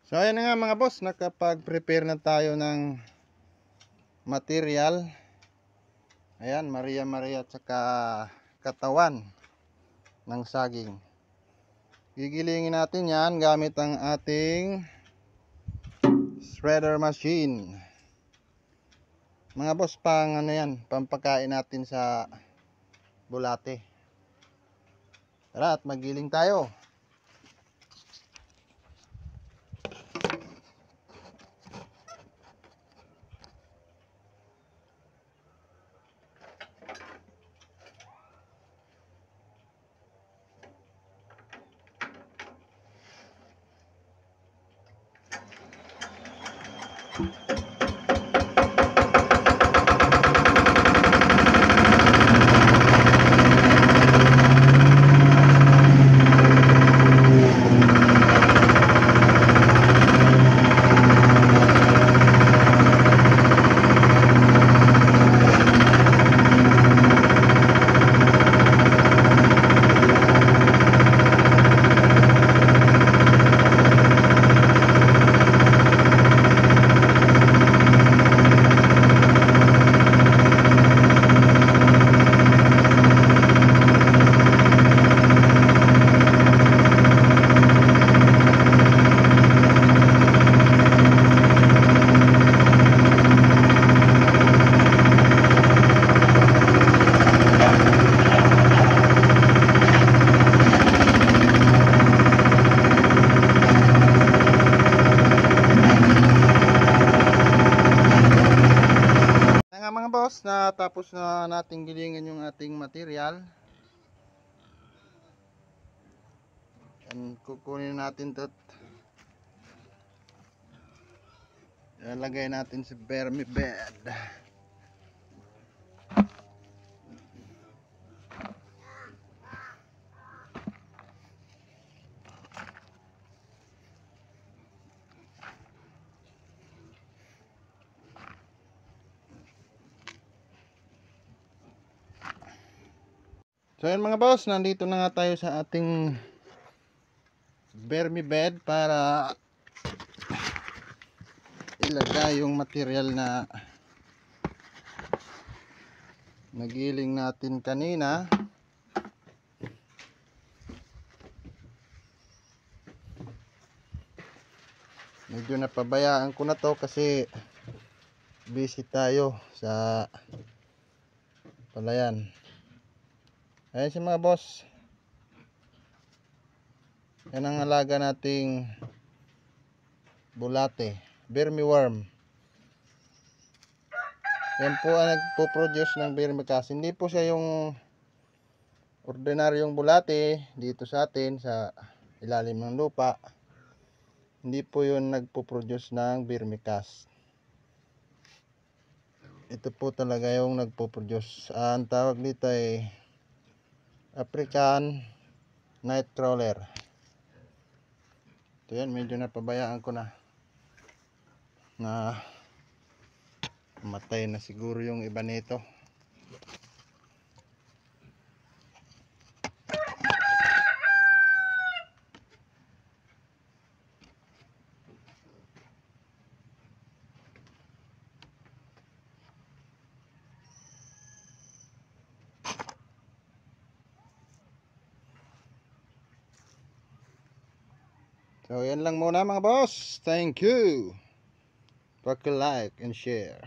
So ayan na nga mga boss, nakapag-prepare na tayo ng material. Ayan, Maria at saka katawan ng saging. Gigilingin natin yan gamit ang ating shredder machine. Mga boss, pang ano yan, pampakain natin sa bulate. Tara at magiling tayo. Mga boss, natapos na nating gilingan yung ating material. Kukunin natin ito. Ilagay natin sa vermi bed. So yun mga boss, nandito na nga tayo sa ating vermi bed para ilagay yung material na nagiling natin kanina. Medyo napabayaan ko na to kasi busy tayo sa palayan. Ayan si mga boss, yan ang alaga nating bulate, vermiworm. Yan po ang nagpo-produce ng vermicast. Hindi po siya yung ordinaryong bulate dito sa atin sa ilalim ng lupa. Hindi po yun nagpo-produce ng vermicast. Ito po talaga yung nagpo-produce. Ang tawag dito ay African Nightcrawler. Ito yan, medyo napabayaan ko na matay na siguro yung iba nito. So yan lang muna mga boss. Thank you. Paki-like and share.